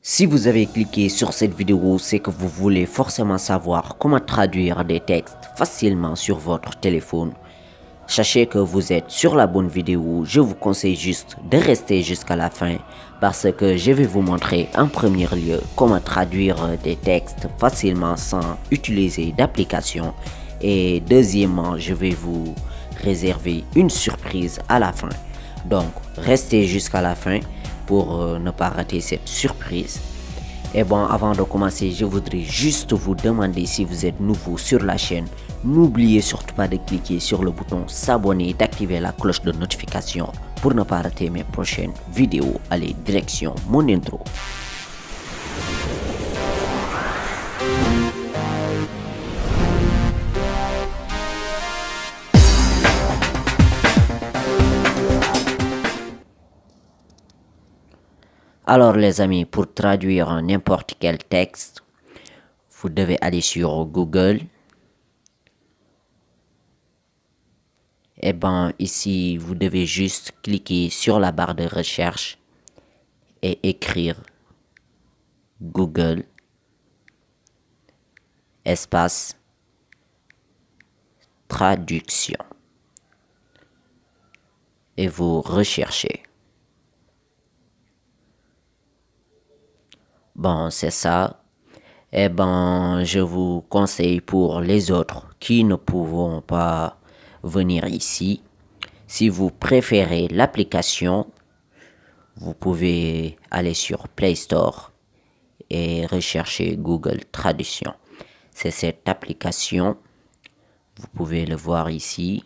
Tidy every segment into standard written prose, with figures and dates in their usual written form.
Si vous avez cliqué sur cette vidéo, c'est que vous voulez forcément savoir comment traduire des textes facilement sur votre téléphone. Sachez que vous êtes sur la bonne vidéo, je vous conseille juste de rester jusqu'à la fin parce que je vais vous montrer en premier lieu comment traduire des textes facilement sans utiliser d'application et deuxièmement, je vais vous réserver une surprise à la fin. Donc, restez jusqu'à la fin pour ne pas rater cette surprise. Et bon, avant de commencer, je voudrais juste vous demander si vous êtes nouveau sur la chaîne, n'oubliez surtout pas de cliquer sur le bouton s'abonner et d'activer la cloche de notification pour ne pas rater mes prochaines vidéos. Allez, direction mon intro. Alors les amis, pour traduire n'importe quel texte, vous devez aller sur Google. Et ben ici, vous devez juste cliquer sur la barre de recherche et écrire Google espace traduction. Et vous recherchez. Bon, c'est ça. Eh ben, je vous conseille pour les autres qui ne pourront pas venir ici. Si vous préférez l'application, vous pouvez aller sur Play Store et rechercher Google Traduction. C'est cette application. Vous pouvez le voir ici.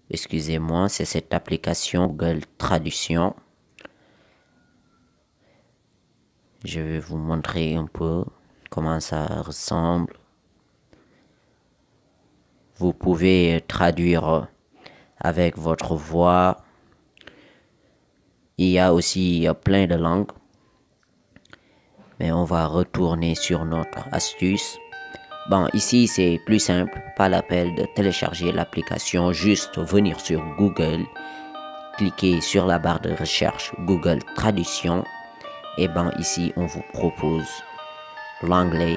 Excusez-moi, c'est cette application Google Traduction. Je vais vous montrer un peu comment ça ressemble. Vous pouvez traduire avec votre voix. Il y a aussi plein de langues. Mais on va retourner sur notre astuce. Bon, ici c'est plus simple. Pas l'appel de télécharger l'application. Juste venir sur Google. Cliquer sur la barre de recherche Google Traduction. Et ben ici on vous propose l'anglais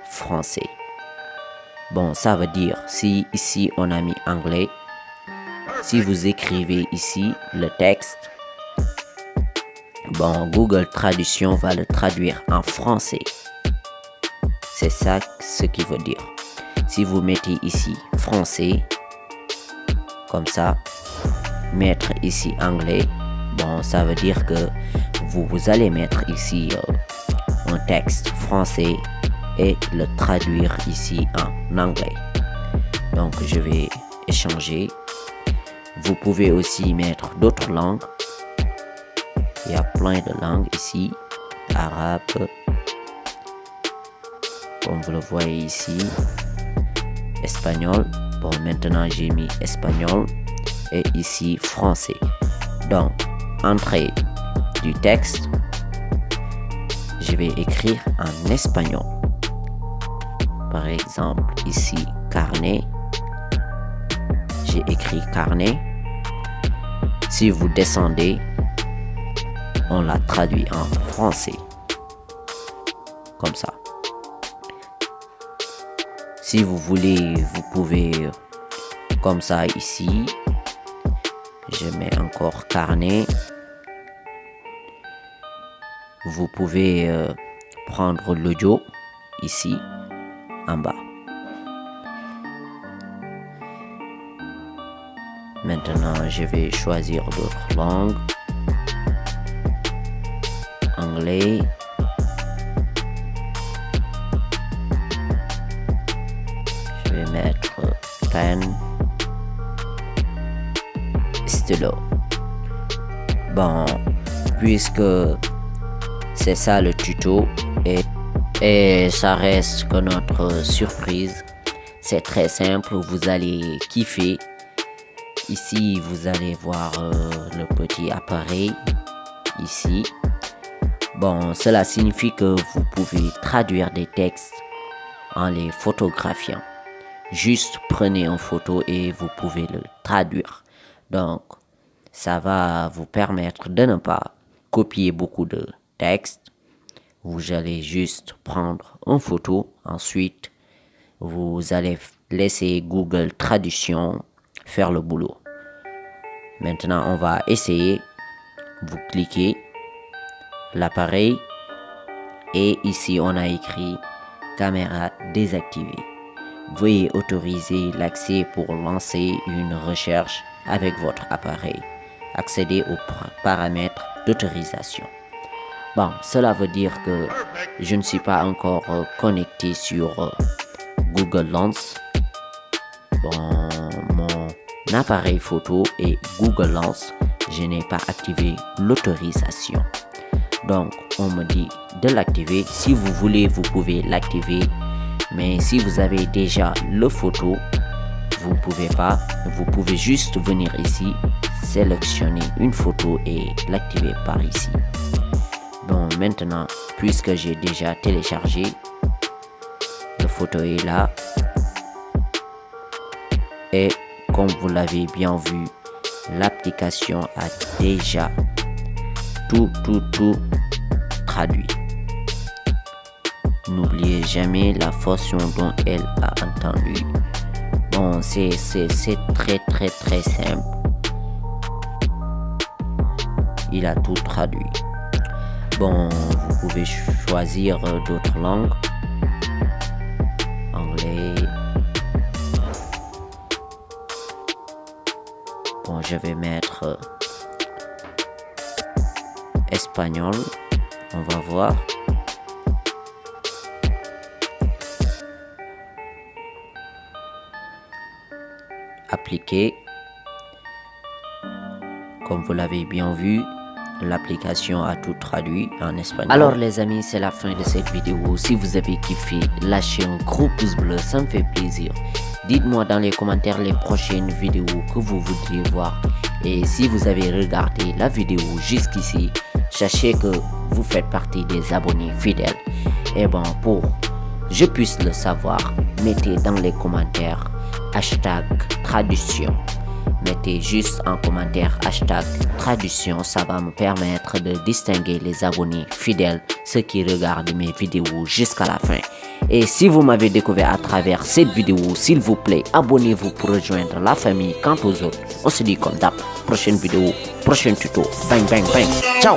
français. Bon, ça veut dire si ici on a mis anglais, si vous écrivez ici le texte, bon, Google Traduction va le traduire en français. C'est ça ce qui veut dire. Si vous mettez ici français, comme ça, mettre ici anglais, bon, ça veut dire que vous allez mettre ici un texte français et le traduire ici en anglais. Donc je vais échanger. Vous pouvez aussi mettre d'autres langues. Il y a plein de langues ici. Arabe. Comme vous le voyez ici. Espagnol. Bon, maintenant j'ai mis espagnol. Et ici français. Donc, entrée du texte, je vais écrire en espagnol. Par exemple, ici, carnet. J'ai écrit carnet. Si vous descendez, on l'a traduit en français. Comme ça. Si vous voulez, vous pouvez, comme ça ici, je mets encore carnet. Vous pouvez prendre l'audio ici en bas. Maintenant, je vais choisir d'autres langues. Anglais. Je vais mettre pen. Stylo. Bon, puisque c'est ça le tuto et ça reste que notre surprise. C'est très simple, vous allez kiffer. Ici, vous allez voir le petit appareil ici. Bon, cela signifie que vous pouvez traduire des textes en les photographiant. Juste prenez une photo et vous pouvez le traduire. Donc, ça va vous permettre de ne pas copier beaucoup de texte. Vous allez juste prendre une photo. Ensuite, vous allez laisser Google Traduction faire le boulot. Maintenant, on va essayer. Vous cliquez l'appareil et ici on a écrit caméra désactivée. Veuillez autoriser l'accès pour lancer une recherche avec votre appareil. Accédez aux paramètres d'autorisation. Bon, cela veut dire que je ne suis pas encore connecté sur Google Lens. Bon, mon appareil photo et Google Lens, je n'ai pas activé l'autorisation. Donc, on me dit de l'activer. Si vous voulez, vous pouvez l'activer. Mais si vous avez déjà le photo, vous ne pouvez pas. Vous pouvez juste venir ici, sélectionner une photo et l'activer par ici. Bon, maintenant, puisque j'ai déjà téléchargé, la photo est là. Et comme vous l'avez bien vu, l'application a déjà tout traduit. N'oubliez jamais la façon dont elle a entendu. Bon, c'est très simple. Il a tout traduit. Bon, vous pouvez choisir d'autres langues. Anglais. Bon, je vais mettre espagnol. On va voir. Appliquer. Comme vous l'avez bien vu, l'application a tout traduit en espagnol. Alors les amis, c'est la fin de cette vidéo. Si vous avez kiffé, lâchez un gros pouce bleu, ça me fait plaisir. Dites-moi dans les commentaires les prochaines vidéos que vous voudriez voir. Et si vous avez regardé la vidéo jusqu'ici, sachez que vous faites partie des abonnés fidèles. Et bon, pour que je puisse le savoir, mettez dans les commentaires hashtag traduction. Mettez juste en commentaire hashtag traduction, ça va me permettre de distinguer les abonnés fidèles, ceux qui regardent mes vidéos jusqu'à la fin. Et si vous m'avez découvert à travers cette vidéo, s'il vous plaît, abonnez-vous pour rejoindre la famille. Quant aux autres, on se dit comme d'hab, prochaine vidéo, prochain tuto, bang bang bang, ciao.